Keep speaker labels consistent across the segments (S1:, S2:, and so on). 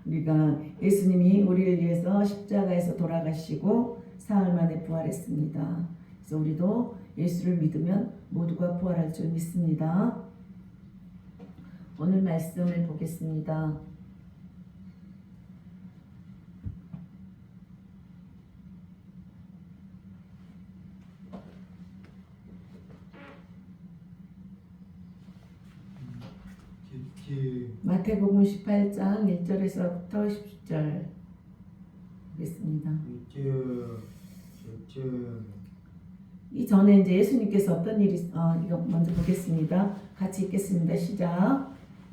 S1: 우리가 예수님이 우리를 위해서 십자가에서 돌아가시고 사흘 만에 부활했습니다. 그래서 우리도 예수를 믿으면 모두가 부활할 줄 믿습니다. 오늘 말씀을 보겠습니다. 마태복음 18장 1절에서부터 10절 보겠습니다. 이전에 이제 예수님께서 어떤 일이 이거 먼저 보겠습니다. 같이 읽겠습니다. 시작.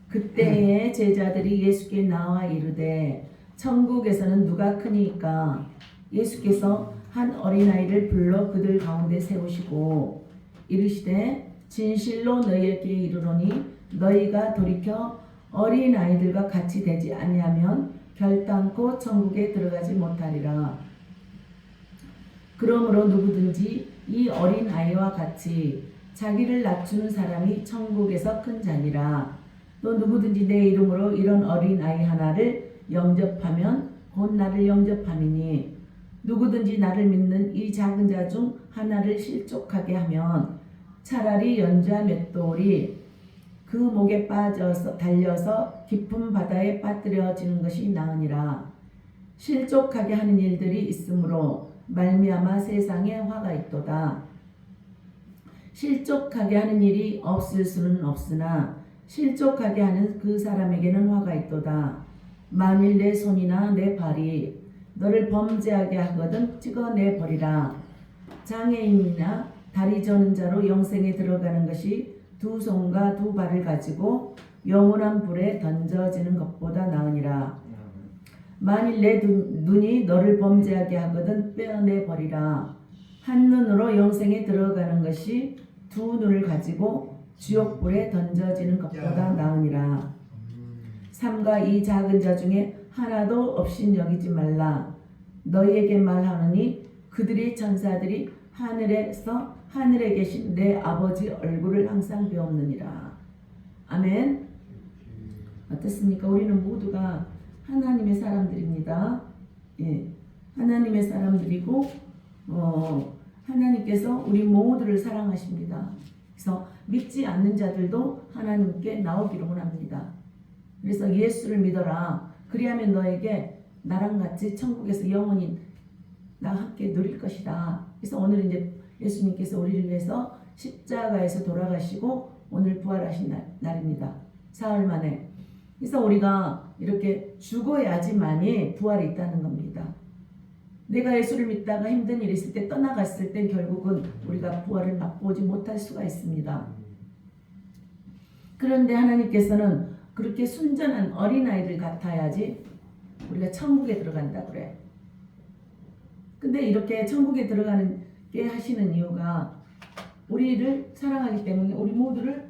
S1: 그때에 제자들이 예수께 나와 이르되 천국에서는 누가 크니까? 예수께서 한 어린아이를 불러 그들 가운데 세우시고 이르시되 진실로 너희에게 이르노니 너희가 돌이켜 어린아이들과 같이 되지 아니하면 결단코 천국에 들어가지 못하리라. 그러므로 누구든지 이 어린아이와 같이 자기를 낮추는 사람이 천국에서 큰 자니라. 또 누구든지 내 이름으로 이런 어린아이 하나를 영접하면 곧 나를 영접함이니 누구든지 나를 믿는 이 작은 자 중 하나를 실족하게 하면 차라리 연자 몇 돌이 그 목에 빠져서 달려서 깊은 바다에 빠뜨려지는 것이 나으니라. 실족하게 하는 일들이 있으므로 말미암아 세상에 화가 있도다. 실족하게 하는 일이 없을 수는 없으나 실족하게 하는 그 사람에게는 화가 있도다. 만일 내 손이나 내 발이 너를 범죄하게 하거든 찍어내 버리라. 장애인이나 다리 저는 자로 영생에 들어가는 것이 두 손과 두 발을 가지고 영원한 불에 던져지는 것보다 나으니라. 만일 내 눈이 너를 범죄하게 하거든 빼어내 버리라. 한 눈으로 영생에 들어가는 것이 두 눈을 가지고 지옥불에 던져지는 것보다 나으니라. 삼가 이 작은 자 중에 하나도 없인 여기지 말라. 너희에게 말하노니 그들의 천사들이 하늘에 계신 내 아버지 얼굴을 항상 배우느니라. 아멘. 어떻습니까? 우리는 모두가 하나님의 사람들입니다. 예, 하나님의 사람들이고 하나님께서 우리 모두를 사랑하십니다. 그래서 믿지 않는 자들도 하나님께 나오기를 원합니다. 그래서 예수를 믿어라. 그리하면 너에게 나랑 같이 천국에서 영원히 나와 함께 누릴 것이다. 그래서 오늘 이제 예수님께서 우리를 위해서 십자가에서 돌아가시고 오늘 부활하신 날입니다. 사흘 만에. 그래서 우리가 이렇게 죽어야지만이 부활이 있다는 겁니다. 내가 예수를 믿다가 힘든 일이 있을 때 떠나갔을 때 결국은 우리가 부활을 맛보지 못할 수가 있습니다. 그런데 하나님께서는 그렇게 순전한 어린아이들 같아야지 우리가 천국에 들어간다 그래. 근데 이렇게 천국에 들어가게 하시는 이유가 우리를 사랑하기 때문에 우리 모두를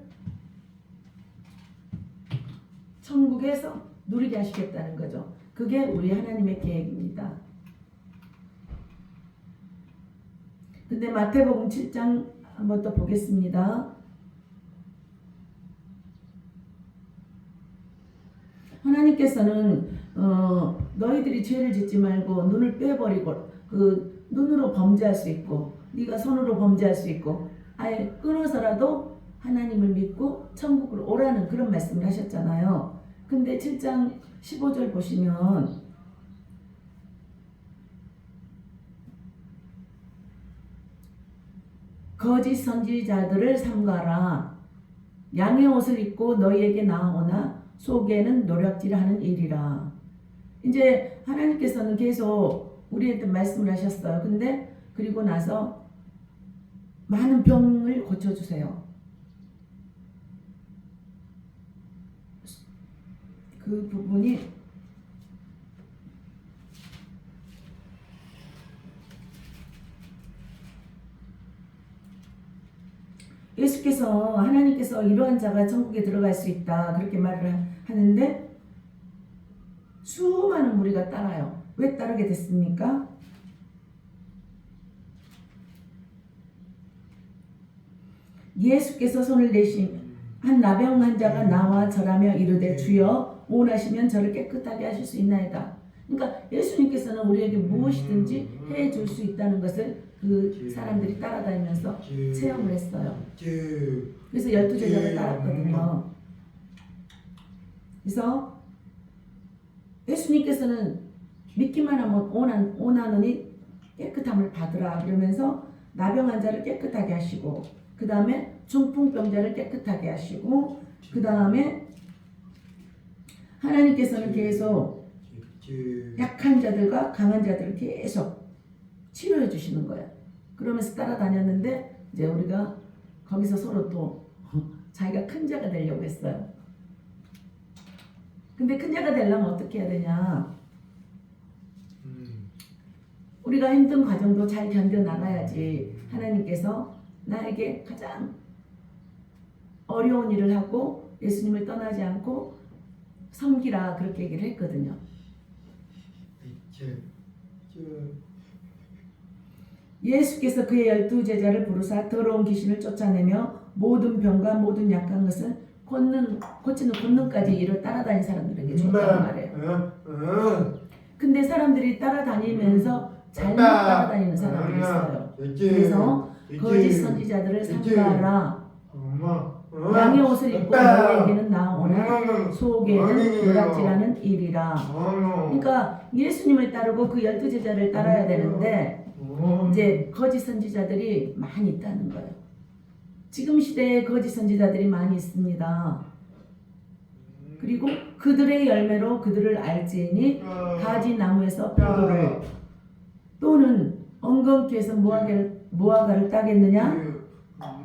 S1: 천국에서 누리게 하시겠다는 거죠. 그게 우리 하나님의 계획입니다. 근데 마태복음 7장 한번 또 보겠습니다. 하나님께서는 너희들이 죄를 짓지 말고 눈을 빼버리고 그 눈으로 범죄할 수 있고 네가 손으로 범죄할 수 있고 아예 끊어서라도 하나님을 믿고 천국으로 오라는 그런 말씀을 하셨잖아요. 근데 7장 15절 보시면 거짓 선지자들을 삼가라. 양의 옷을 입고 너희에게 나오나 속에는 노략질하는 일이라. 이제 하나님께서는 계속 우리한테 말씀을 하셨어요. 근데 그리고 나서 많은 병을 고쳐주세요. 그 부분이 예수께서 하나님께서 이러한 자가 천국에 들어갈 수 있다 그렇게 말을 하는데 수많은 무리가 따라요. 왜 따르게 됐습니까? 예수께서 손을 내신 한 나병 환자가 나와 절하며 이르되 주여 원하시면 저를 깨끗하게 하실 수 있나이다. 그러니까 예수님께서는 우리에게 무엇이든지 해줄 수 있다는 것을 그 사람들이 따라다니면서 체험을 했어요. 그래서 12제자를 따랐거든요. 그래서 예수님께서는 믿기만 하면 원하노니 깨끗함을 받으라 그러면서 나병 환자를 깨끗하게 하시고, 그 다음에 중풍병자를 깨끗하게 하시고, 그 다음에 하나님께서는 계속 약한 자들과 강한 자들을 계속 치료해 주시는 거예요. 그러면서 따라다녔는데 이제 우리가 거기서 서로 또 자기가 큰 자가 되려고 했어요. 근데 큰 자가 되려면 어떻게 해야 되냐? 우리가 힘든 과정도 잘 견뎌나가야지 하나님께서 나에게 가장 어려운 일을 하고 예수님을 떠나지 않고 섬기라 그렇게 얘기를 했거든요. 예수께서 그의 12제자를 부르사 더러운 귀신을 쫓아내며 모든 병과 모든 약한 것은 고치는 권능까지 이를 따라다닌 사람들에게 줬다고 말해요. 근데 사람들이 따라다니면서 잘못 따라다니는 사람들이 있어요. 그래서 거짓 선지자들을 삼가하라. 양의 옷을 입고 너에게는 나오나 속에는 노략질하는 일이라. 그러니까 예수님을 따르고 그 12제자를 따라야 되는데 이제 거짓 선지자들이 많이 있다는 거예요. 지금 시대에 거짓 선지자들이 많이 있습니다. 그리고 그들의 열매로 그들을 알지니 가지 나무에서 포도를 또는 엉겅퀴에서 무화과를 따겠느냐?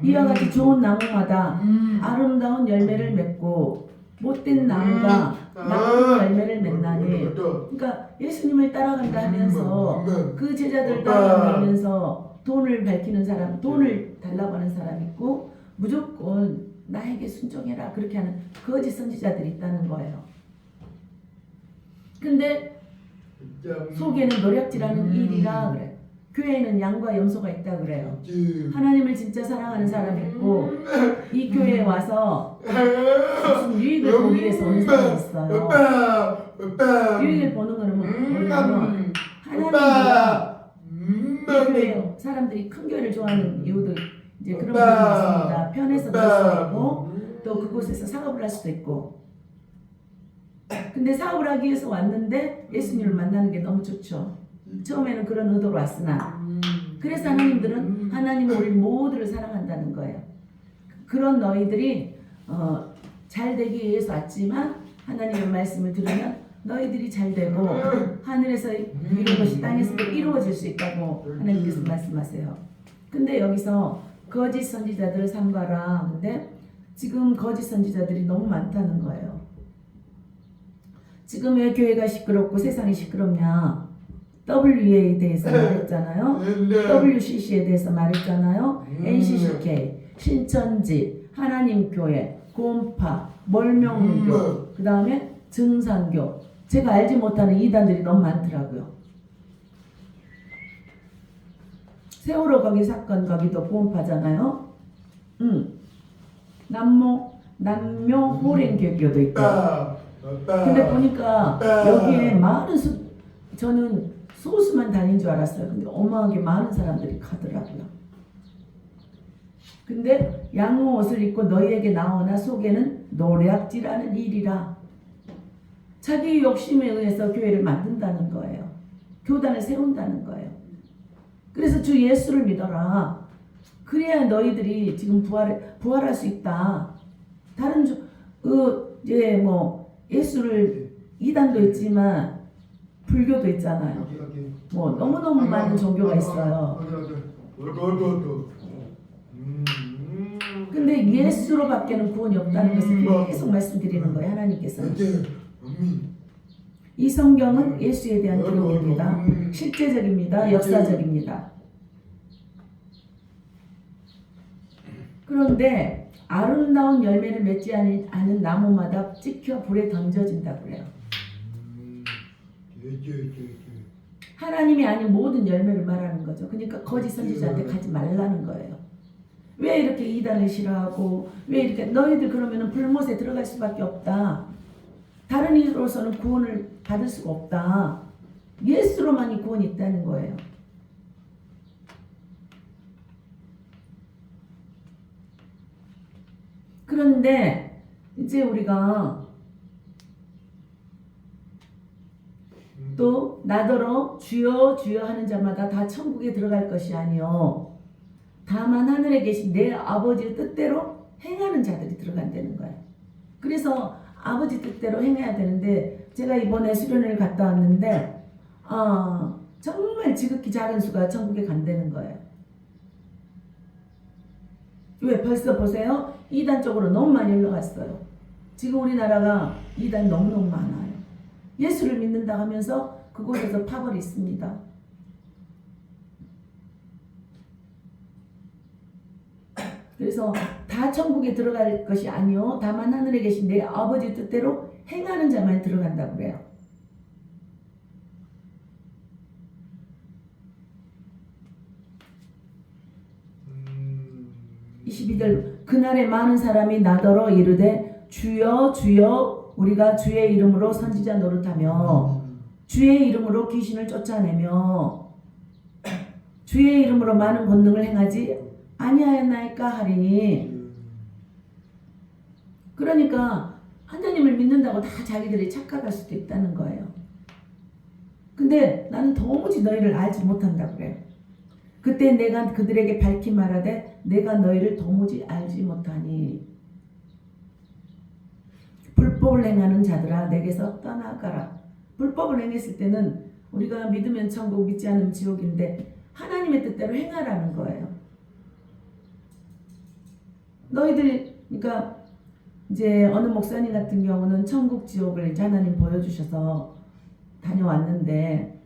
S1: 이와 같이 좋은 나무마다 아름다운 열매를 맺고 못된 나무가 나쁜 열매를 맺나니. 그러니까 예수님을 따라간다 하면서 그 제자들 따라가면서 돈을 밝히는 사람, 돈을 달라고 하는 사람 있고 무조건 나에게 순종해라 그렇게 하는 거짓 선지자들이 있다는 거예요. 근데 속에는 노략질하는 일이라 그래. 교회에는 양과 염소가 있다 그래요. 하나님을 진짜 사랑하는 사람이 있고 이 교회에 와서 무슨 유익을 보기 위해서 오는 사람이 있어요. 유익을 보는 거는 뭐냐면 하나님과 이 교회 사람들이 큰 교회를 좋아하는 이유도 이제 그런 부분이 있습니다. 편해서 그럴 수도 있고 또 그곳에서 사업을 할 수도 있고. 근데 사업을 하기 위해서 왔는데 예수님을 만나는 게 너무 좋죠. 처음에는 그런 의도로 왔으나 그래서 하나님들은 하나님은 우리 모두를 사랑한다는 거예요. 그런 너희들이 잘 되기 위해서 왔지만 하나님의 말씀을 들으면 너희들이 잘 되고 하늘에서 이룬 것이 땅에서도 이루어질 수 있다고 하나님께서 말씀하세요. 근데 여기서 거짓 선지자들을 삼가라. 근데 지금 거짓 선지자들이 너무 많다는 거예요. 지금 왜 교회가 시끄럽고 세상이 시끄럽냐? WEA에 대해서 말했잖아요. WCC에 대해서 말했잖아요. NCCK, 신천지, 하나님교회, 곰파, 멀명교, 그 다음에 증산교. 제가 알지 못하는 이단들이 너무 많더라고요. 세월호 거기 사건 거기도 곰파잖아요. 남묘 호랭교교도 있고. 근데 보니까 여기에 많은 저는 소수만 다닌 줄 알았어요. 근데 어마하게 많은 사람들이 가더라고요. 근데 양호 옷을 입고 너희에게 나오나 속에는 노략질하는 일이라. 자기 욕심에 의해서 교회를 만든다는 거예요. 교단을 세운다는 거예요. 그래서 주 예수를 믿어라. 그래야 너희들이 지금 부활할 수 있다. 다른 이제 뭐 예수를 이단도 있지만 불교도 있잖아요. 뭐 너무너무 많은 종교가 있어요. 근데 예수로밖에는 구원이 없다는 것을 계속 말씀드리는 거예요. 하나님께서는. 이 성경은 예수에 대한 기록입니다. 실제적입니다. 역사적입니다. 그런데 아름다운 열매를 맺지 않은 나무마다 찍혀 불에 던져진다고 그래요. 하나님이 아닌 모든 열매를 말하는 거죠. 그러니까 거짓 선지자한테 가지 말라는 거예요. 왜 이렇게 이단을 싫어하고 왜 이렇게 너희들 그러면은 불못에 들어갈 수밖에 없다. 다른 이로서는 구원을 받을 수가 없다. 예수로만이 구원이 있다는 거예요. 그런데 이제 우리가 또 나더러 주여 주여 하는 자마다 다 천국에 들어갈 것이 아니요 다만 하늘에 계신 내 아버지의 뜻대로 행하는 자들이 들어간다는 거예요. 그래서 아버지 뜻대로 행해야 되는데 제가 이번에 수련회를 갔다 왔는데 정말 지극히 작은 수가 천국에 간다는 거예요. 왜? 벌써 보세요. 이단 쪽으로 너무 많이 흘러갔어요. 지금 우리나라가 이단이 너무너무 많아요. 예수를 믿는다 하면서 그곳에서 파벌이 있습니다. 그래서 다 천국에 들어갈 것이 아니요 다만 하늘에 계신 내 아버지 뜻대로 행하는 자만 들어간다고 그래요. 22절 그날에 많은 사람이 나더러 이르되 주여 주여 우리가 주의 이름으로 선지자 노릇하며 주의 이름으로 귀신을 쫓아내며 주의 이름으로 많은 권능을 행하지 아니하였나이까 하리니. 그러니까 하나님을 믿는다고 다 자기들이 착각할 수도 있다는 거예요. 근데 나는 도무지 너희를 알지 못한다고 그래요. 그때 내가 그들에게 밝히 말하되 내가 너희를 도무지 알지 못하니 불법을 행하는 자들아 내게서 떠나가라. 불법을 행했을 때는 우리가 믿으면 천국 믿지 않으면 지옥인데 하나님의 뜻대로 행하라는 거예요. 너희들 그러니까 이제 어느 목사님 같은 경우는 천국 지옥을 이제 하나님 보여주셔서 다녀왔는데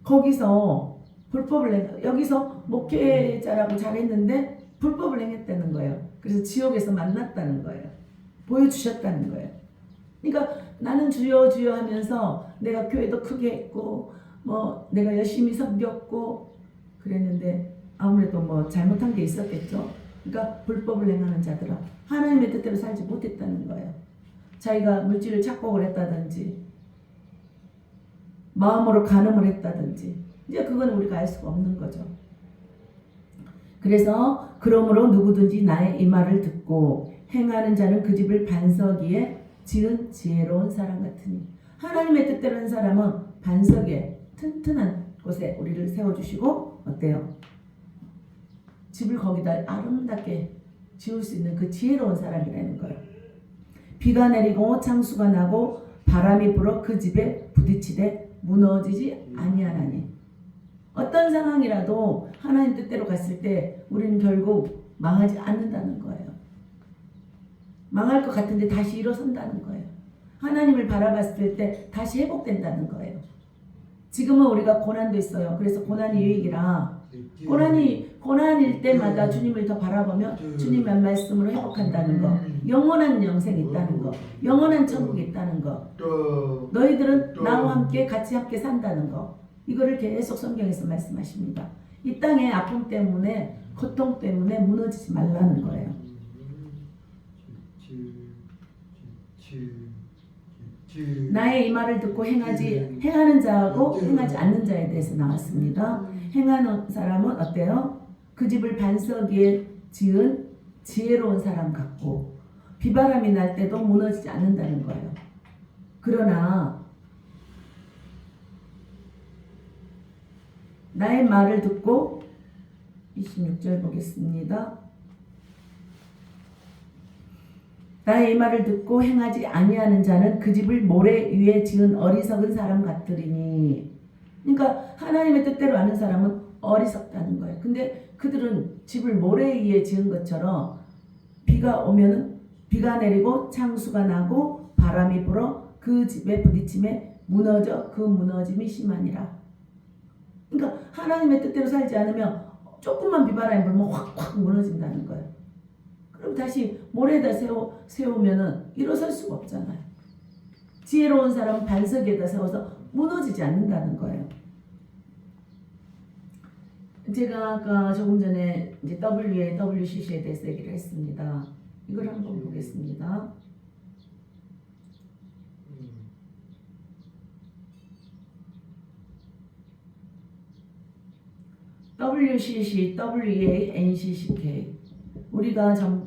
S1: 거기서 불법을 여기서 목회자라고 잘했는데 불법을 행했다는 거예요. 그래서 지옥에서 만났다는 거예요. 보여주셨다는 거예요. 그러니까 나는 주여 주여 하면서 내가 교회도 크게 했고 뭐 내가 열심히 섬겼고 그랬는데 아무래도 뭐 잘못한 게 있었겠죠. 그러니까 불법을 행하는 자들아 하나님의 뜻대로 살지 못했다는 거예요. 자기가 물질을 착복을 했다든지 마음으로 간음을 했다든지 이제 그건 우리가 알 수가 없는 거죠. 그래서 그러므로 누구든지 나의 이 말을 듣고 행하는 자는 그 집을 반석 위에 지은 지혜로운 사람 같으니. 하나님의 뜻대로 한 사람은 반석 위에 튼튼한 곳에 우리를 세워주시고 어때요? 집을 거기다 아름답게 지을 수 있는 그 지혜로운 사람이라는 거예요. 비가 내리고 창수가 나고 바람이 불어 그 집에 부딪히되 무너지지 아니하나니. 어떤 상황이라도 하나님 뜻대로 갔을 때 우리는 결국 망하지 않는다는 거예요. 망할 것 같은데 다시 일어선다는 거예요. 하나님을 바라봤을 때 다시 회복된다는 거예요. 지금은 우리가 고난도 있어요. 그래서 고난이 유익이라 고난일 때마다 주님을 더 바라보며 주님의 말씀으로 회복한다는 거, 영원한 영생이 있다는 거, 영원한 천국이 있다는 거, 너희들은 나와 함께 같이 함께 산다는 거, 이거를 계속 성경에서 말씀하십니다. 이 땅의 아픔 때문에 고통 때문에 무너지지 말라는 거예요. 나의 이 말을 듣고 행하는 자하고 행하지 않는 자에 대해서 나왔습니다. 행하는 사람은 어때요? 그 집을 반석 위에 지은 지혜로운 사람 같고 비바람이 날 때도 무너지지 않는다는 거예요. 그러나 나의 말을 듣고 26절 보겠습니다. 나의 이 말을 듣고 행하지 아니하는 자는 그 집을 모래 위에 지은 어리석은 사람 같으리니. 그러니까 하나님의 뜻대로 하는 사람은 어리석다는 거예요. 근데 그들은 집을 모래 위에 지은 것처럼 비가 오면은 비가 내리고 창수가 나고 바람이 불어 그 집에 부딪힘에 무너져 그 무너짐이 심하니라. 그러니까 하나님의 뜻대로 살지 않으면 조금만 비바람이 불면 확 무너진다는 거예요. 그럼 다시 모래에다 세우면은 일어설 수가 없잖아요. 지혜로운 사람은 반석에다 세워서 무너지지 않는다는 거예요. 제가 아까 조금 전에 이제 WCC에 대해서 얘기를 했습니다. 이걸 한번 보겠습니다. WCC, WEA, NCCK. 우리가 한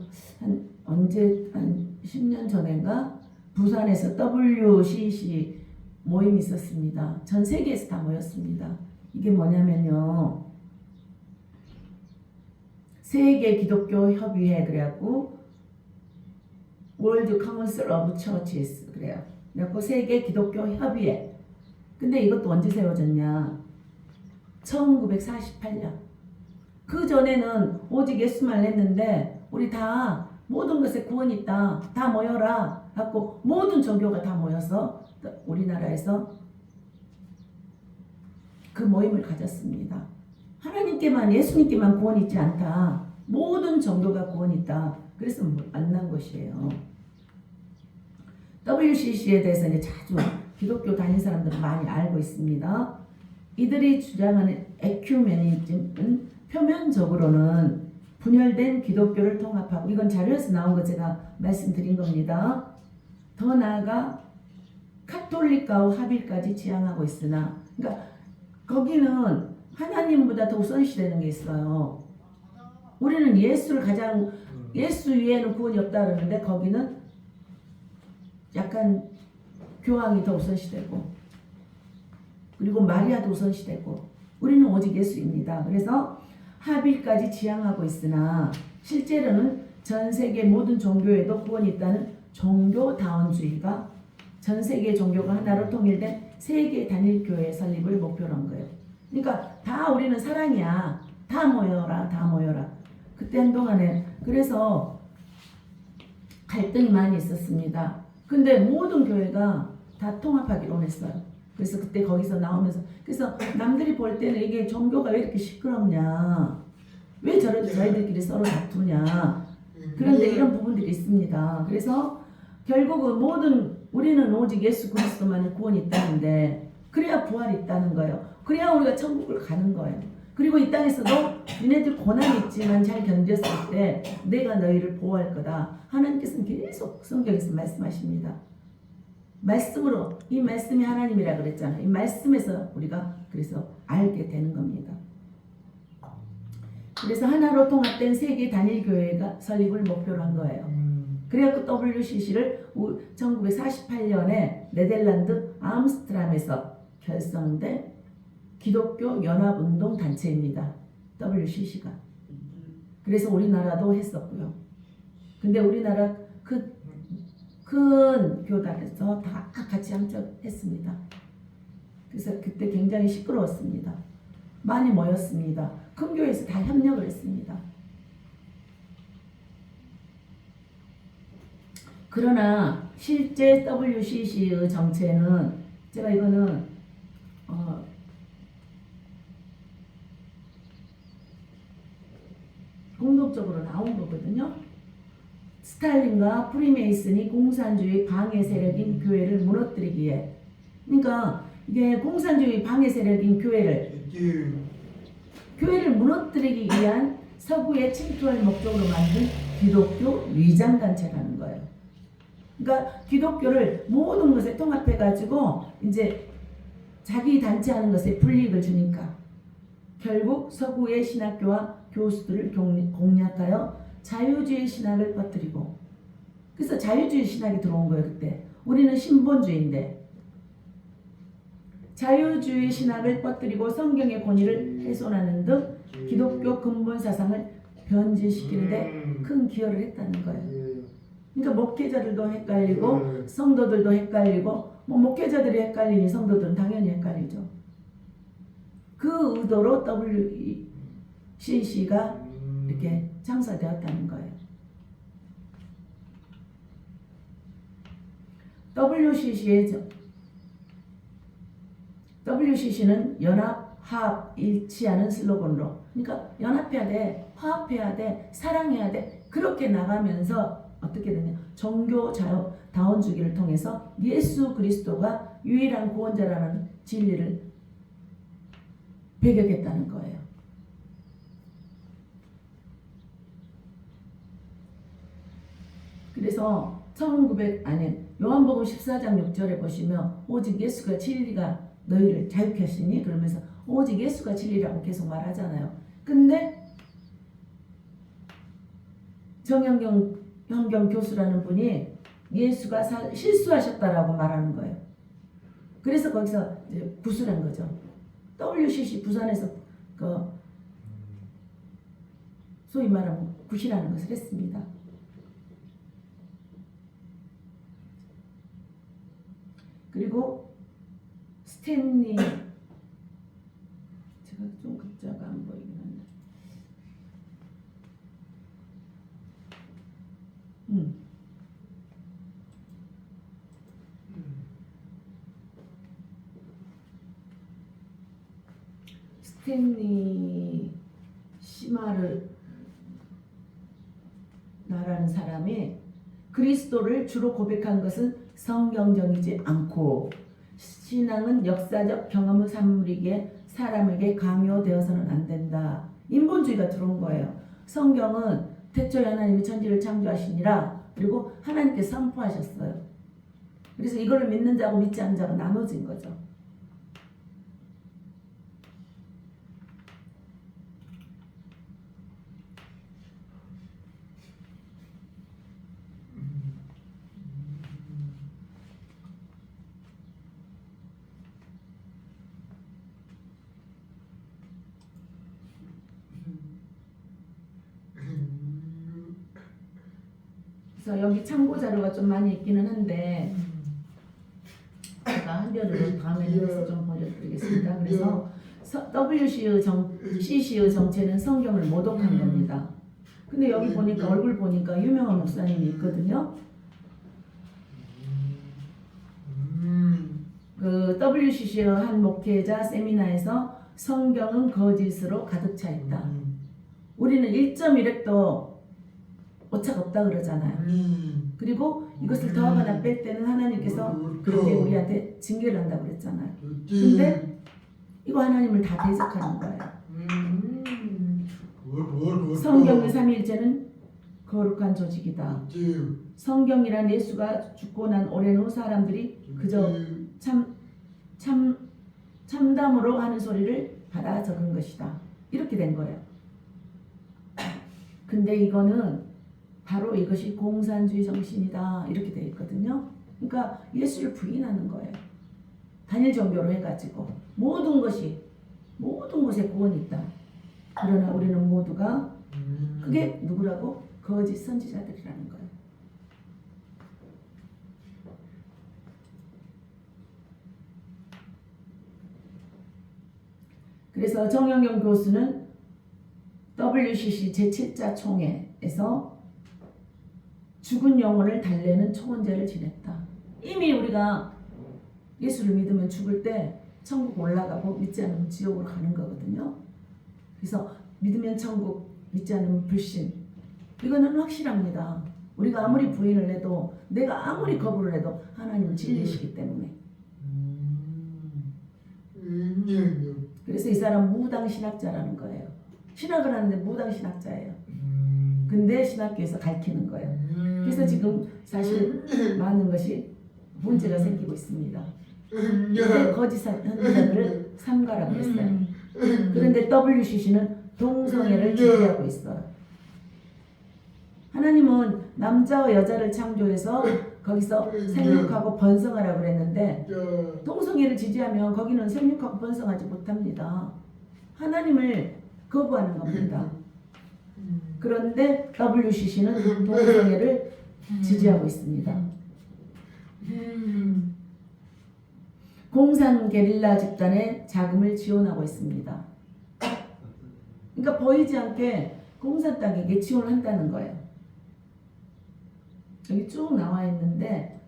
S1: 10년 전인가 부산에서 WCC 모임이 있었습니다. 전 세계에서 다 모였습니다. 이게 뭐냐면요, 세계 기독교 협의회 그래갖고 월드 카운슬 오브 처치스 그래요. 그래갖고 세계 기독교 협의회. 근데 이것도 언제 세워졌냐? 1948년. 그 전에는 오직 예수만 했는데 우리 다 모든 것에 구원이 있다. 다 모여라. 갖고 모든 종교가 다 모여서 우리나라에서 그 모임을 가졌습니다. 하나님께만 예수님께만 구원이 있지 않다. 모든 종교가 구원이 있다. 그래서 만난 것이에요. WCC에 대해서 이제 자주 기독교 다닌 사람들은 많이 알고 있습니다. 이들이 주장하는 에큐메니즘은 표면적으로는 분열된 기독교를 통합하고, 이건 자료에서 나온 거 제가 말씀드린 겁니다. 더 나아가 카톨릭과의 합일까지 지향하고 있으나, 그러니까 거기는 하나님보다 더 우선시되는 게 있어요. 우리는 예수를 가장, 예수 위에는 구원이 없다 그러는데 거기는 약간 교황이 더 우선시되고, 그리고 마리아도 우선시되고, 우리는 오직 예수입니다. 그래서 합일까지 지향하고 있으나 실제로는 전 세계 모든 종교에도 구원이 있다는 종교다원주의가 전 세계 종교가 하나로 통일된 세계 단일 교회 설립을 목표로 한 거예요. 그러니까 다 우리는 사랑이야. 다 모여라, 다 모여라. 그때 한동안에 그래서 갈등이 많이 있었습니다. 근데 모든 교회가 다 통합하기로 원했어요. 그래서 그때 거기서 나오면서, 그래서 남들이 볼 때는 이게 종교가 왜 이렇게 시끄럽냐, 왜 저희들끼리 서로 다투냐, 그런데 이런 부분들이 있습니다. 그래서 결국은 우리는 오직 예수 그리스도만의 구원이 있다는데, 그래야 부활이 있다는 거예요. 그래야 우리가 천국을 가는 거예요. 그리고 이 땅에서도 니네들 고난이 있지만 잘 견뎠을 때 내가 너희를 보호할 거다. 하나님께서는 계속 성경에서 말씀하십니다. 말씀으로, 이 말씀이 하나님이라 그랬잖아요. 이 말씀에서 우리가 그래서 알게 되는 겁니다. 그래서 하나로 통합된 세계 단일 교회가 설립을 목표로 한 거예요. 그래갖고 WCC를 1948년에 네덜란드 암스트람에서 결성된 기독교 연합운동 단체입니다. WCC가. 그래서 우리나라도 했었고요. 근데 우리나라 큰 교단에서 다 같이 함께했습니다. 그래서 그때 굉장히 시끄러웠습니다. 많이 모였습니다. 큰 교회에서 다 협력을 했습니다. 그러나 실제 WCC의 정체는, 제가 이거는 공동적으로 나온 거거든요. 스탈린과 프리메이슨이 공산주의 방해 세력인 교회를 무너뜨리기 위해, 그러니까 이게 공산주의 방해 세력인 교회를 무너뜨리기 위한 서구에 침투할 목적으로 만든 기독교 위장단체라는 거예요. 그러니까 기독교를 모든 것에 통합해가지고 이제 자기 단체하는 것에 불이익을 주니까 결국 서구의 신학교와 교수들을 공략하여 자유주의 신학을 퍼뜨리고, 그래서 자유주의 신학이 들어온 거예요. 그때 우리는 신본주의인데 자유주의 신학을 퍼뜨리고 성경의 권위를 훼손하는 등 기독교 근본 사상을 변질시키는데 큰 기여를 했다는 거예요. 그러니까 목회자들도 헷갈리고 성도들도 헷갈리고, 뭐 목회자들이 헷갈리니 성도들은 당연히 헷갈리죠. 그 의도로 WCC가 이렇게 창설되었다는 거예요. WCC는 연합, 화합, 일치하는 슬로건으로, 그러니까 연합해야 돼, 화합해야 돼, 사랑해야 돼, 그렇게 나가면서 어떻게 되냐, 종교 다원주의를 통해서 예수 그리스도가 유일한 구원자라는 진리를 배격했다는 거예요. 그래서 요한복음 14장 6절에 보시면 오직 예수가 진리가 너희를 자유케 하시니 그러면서 오직 예수가 진리라고 계속 말하잖아요. 근데 정현경 교수라는 분이 예수가 실수하셨다라고 말하는 거예요. 그래서 거기서 이제 구술한 거죠. WCC 부산에서 그 소위 말하면 구실하는 것을 했습니다. 그리고 스탠리, 제가 좀 글자가 안 보이긴 한데 스탠리 시마르 나라는 사람이 그리스도를 주로 고백한 것은 성경적이지 않고 신앙은 역사적 경험의 산물이기에 사람에게 강요되어서는 안 된다. 인본주의가 들어온 거예요. 성경은 태초에 하나님이 천지를 창조하시니라 그리고 하나님께 선포하셨어요. 그래서 이거를 믿는 자고 믿지 않는 자가 나눠진 거죠. 그래서 여기 참고 자료가 좀 많이 있기는 한데 제가 한편으로 다음에 해서 좀 보여드리겠습니다. 그래서 CC의 정체는 성경을 모독한 겁니다. 근데 여기 보니까 얼굴 보니까 유명한 목사님이 있거든요. 그 WCC의 한 목회자 세미나에서 성경은 거짓으로 가득 차 있다. 우리는 1.1획도 오차가 없다 그러잖아요. 그리고 이것을 더하거나 뺄 때는 하나님께서 그렇게 우리한테 징계를 한다고 그랬잖아요. 근데 이거 하나님을 다 대적하는 거예요. 성경의 삼위일체는 거룩한 조직이다. 성경이란 예수가 죽고 난 오랜 후 사람들이 그저 참담으로 하는 소리를 받아 적은 것이다. 이렇게 된 거예요. 근데 이거는 바로 이것이 공산주의 정신이다. 이렇게 되어 있거든요. 그러니까 예수를 부인하는 거예요. 단일 종교로 해가지고 모든 것에 구원이 있다. 그러나 우리는 모두가 그게 누구라고? 거짓 선지자들이라는 거예요. 그래서 정영경 교수는 WCC 제7자 총회에서 죽은 영혼을 달래는 초원제를 지냈다. 이미 우리가 예수를 믿으면 죽을 때 천국 올라가고 믿지 않으면 지옥으로 가는 거거든요. 그래서 믿으면 천국, 믿지 않으면 불신. 이거는 확실합니다. 우리가 아무리 부인을 해도 내가 아무리 거부를 해도 하나님은 진리시기 때문에. 그래서 이 사람 무당신학자라는 거예요. 신학을 하는데 무당신학자예요. 근데 신학교에서 가르치는 거예요. 그래서 지금 사실 많은 것이 문제가 생기고 있습니다. 근데 거짓 선지자들을 삼가라고 했어요. 그런데 WCC는 동성애를 지지하고 있어요. 하나님은 남자와 여자를 창조해서 거기서 생육하고 번성하라고 그랬는데 동성애를 지지하면 거기는 생육하고 번성하지 못합니다. 하나님을 거부하는 겁니다. 그런데 WCC는 동성애를 지지하고 있습니다. 공산 게릴라 집단의 자금을 지원하고 있습니다. 그러니까 보이지 않게 공산 땅에게 지원을 한다는 거예요. 여기 쭉 나와 있는데,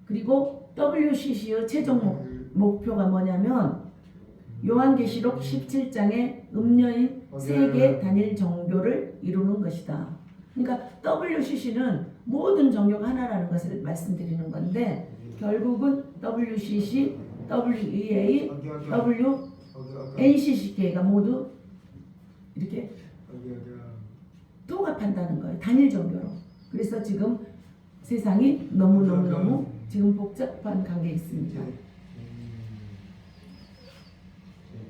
S1: 그리고 WCC의 최종 목표가 뭐냐면 요한계시록 17장의 음녀인 세계 단일 종교를 이루는 것이다. 그러니까 WCC는 모든 종교가 하나라는 것을 말씀드리는 건데 결국은 WCC, WEA, NCCK가 모두 이렇게 통합한다는 거예요. 단일 종교로. 그래서 지금 세상이 너무너무 지금 복잡한 관계에 있습니다.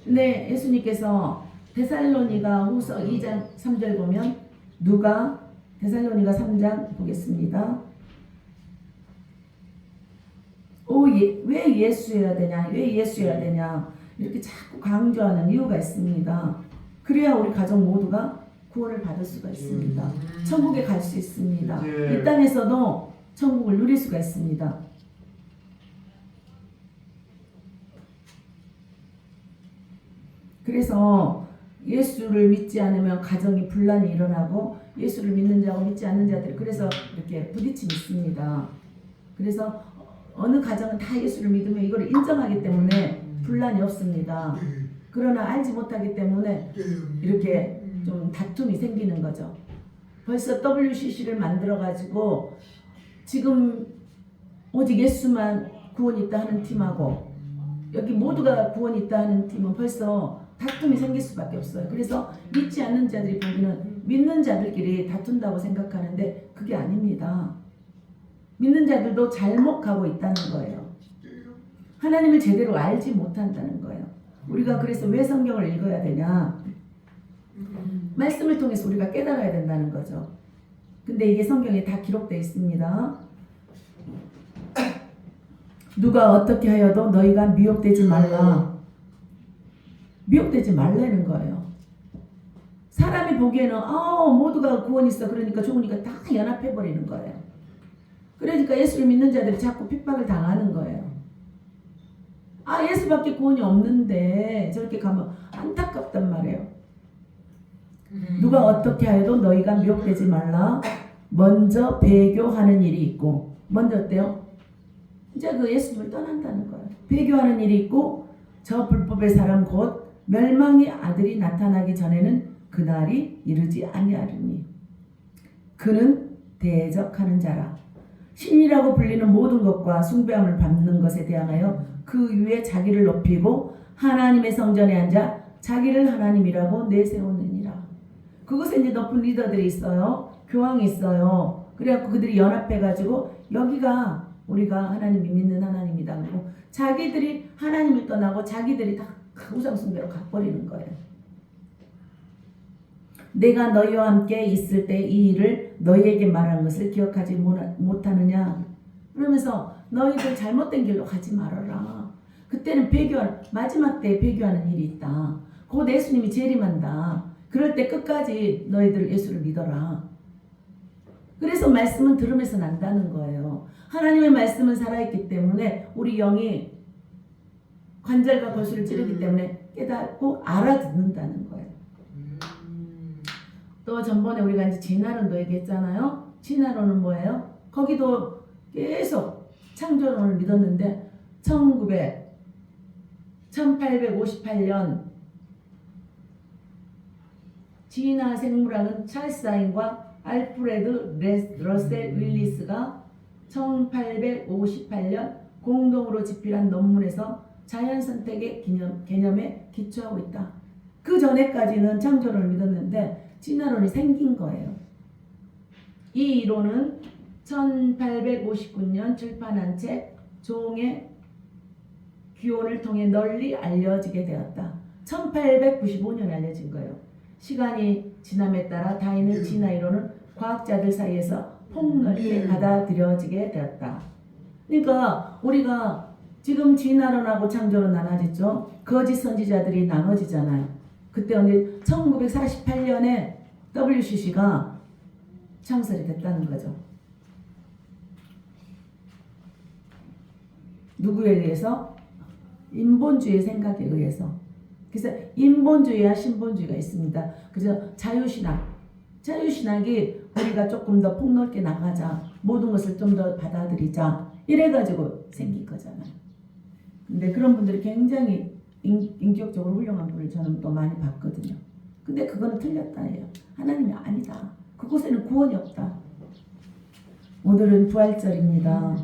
S1: 근데 예수님께서 데살로니가 후서 2장 3절 보면 누가 데살로니가 3장 보겠습니다. 왜 예수여야 되냐? 왜 예수여야 되냐? 이렇게 자꾸 강조하는 이유가 있습니다. 그래야 우리 가족 모두가 구원을 받을 수가 있습니다. 천국에 갈 수 있습니다. 이 땅에서도 천국을 누릴 수가 있습니다. 그래서 예수를 믿지 않으면 가정이 분란이 일어나고 예수를 믿는 자하고 믿지 않는 자들이 그래서 이렇게 부딪힘이 있습니다. 그래서 어느 가정은 다 예수를 믿으면 이걸 인정하기 때문에 분란이 없습니다. 그러나 알지 못하기 때문에 이렇게 좀 다툼이 생기는 거죠. 벌써 WCC를 만들어 가지고 지금 오직 예수만 구원이 있다 하는 팀하고 여기 모두가 구원이 있다 하는 팀은 벌써 다툼이 생길 수밖에 없어요. 그래서 믿지 않는 자들이 보기는 믿는 자들끼리 다툰다고 생각하는데 그게 아닙니다. 믿는 자들도 잘못 가고 있다는 거예요. 하나님을 제대로 알지 못한다는 거예요. 우리가 그래서 왜 성경을 읽어야 되냐? 말씀을 통해서 우리가 깨달아야 된다는 거죠. 근데 이게 성경에 다 기록되어 있습니다. 누가 어떻게 하여도 너희가 미혹되지 말라. 미혹되지 말라는 거예요. 사람이 보기에는 모두가 구원 있어 그러니까 좋으니까 다 연합해버리는 거예요. 그러니까 예수를 믿는 자들이 자꾸 핍박을 당하는 거예요. 예수밖에 구원이 없는데 저렇게 가면 안타깝단 말이에요. 누가 어떻게 하여도 너희가 미혹되지 말라. 먼저 배교하는 일이 있고 먼저 어때요? 이제 그 예수님을 떠난다는 거예요. 배교하는 일이 있고 저 불법의 사람 곧 멸망의 아들이 나타나기 전에는 그날이 이르지 아니하리니 그는 대적하는 자라. 신이라고 불리는 모든 것과 숭배함을 받는 것에 대하여 그 위에 자기를 높이고 하나님의 성전에 앉아 자기를 하나님이라고 내세우느니라. 그곳에 이제 높은 리더들이 있어요. 교황이 있어요. 그래갖고 그들이 연합해가지고 여기가 우리가 하나님이 믿는 하나님이다. 그리고 자기들이 하나님을 떠나고 자기들이 다 우상숭배로 가버리는 거예요. 내가 너희와 함께 있을 때 이 일을 너희에게 말한 것을 기억하지 못하느냐. 그러면서 너희들 잘못된 길로 가지 말아라. 그때는 마지막 때에 배교하는 일이 있다. 곧 예수님이 재림한다. 그럴 때 끝까지 너희들 예수를 믿어라. 그래서 말씀은 들으면서 난다는 거예요. 하나님의 말씀은 살아있기 때문에 우리 영이 관절과 골수를 찌르기 때문에 깨닫고 알아듣는다는 거예요. 또 전번에 우리가 이제 진화론도 얘기했잖아요. 진화론은 뭐예요? 거기도 계속 창조론을 믿었는데 1858년 진화 생물학은 찰스 다윈과 알프레드 러셀 윌리스가 1858년 공동으로 집필한 논문에서 자연선택의 개념에 기초하고 있다. 그 전에까지는 창조론을 믿었는데 진화론이 생긴 거예요. 이 이론은 1859년 출판한 책 종의 귀혼을 통해 널리 알려지게 되었다. 1895년에 알려진 거예요. 시간이 지남에 따라 다윈의 진화 이론은 과학자들 사이에서 폭넓게 받아들여지게 되었다. 그러니까 우리가 지금 진화론하고 창조론 나눠지죠. 거짓 선지자들이 나눠지잖아요. 그때 언제 1948년에 WCC가 창설이 됐다는 거죠. 누구에 의해서? 인본주의 생각에 의해서. 그래서 인본주의와 신본주의가 있습니다. 그래서 자유신학이 우리가 조금 더 폭넓게 나가자, 모든 것을 좀 더 받아들이자 이래가지고 생긴 거잖아요. 근데 그런 분들이 굉장히 인격적으로 훌륭한 분을 저는 또 많이 봤거든요. 근데 그거는 틀렸다예요. 하나님이 아니다. 그곳에는 구원이 없다. 오늘은 부활절입니다.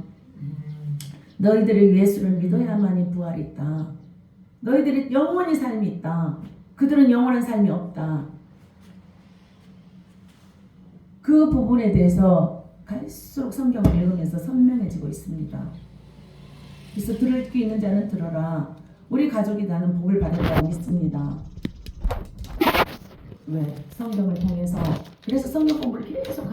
S1: 너희들이 예수를 믿어야만이 부활이 있다. 너희들이 영원히 삶이 있다. 그들은 영원한 삶이 없다. 그 부분에 대해서 갈수록 성경을 읽으면서 선명해지고 있습니다. 그래서 들을 귀 있는 자는 들어라. 우리 가족이 나는 복을 받았다고 믿습니다. 왜? 성경을 통해서. 그래서 성경 공부를 계속 하는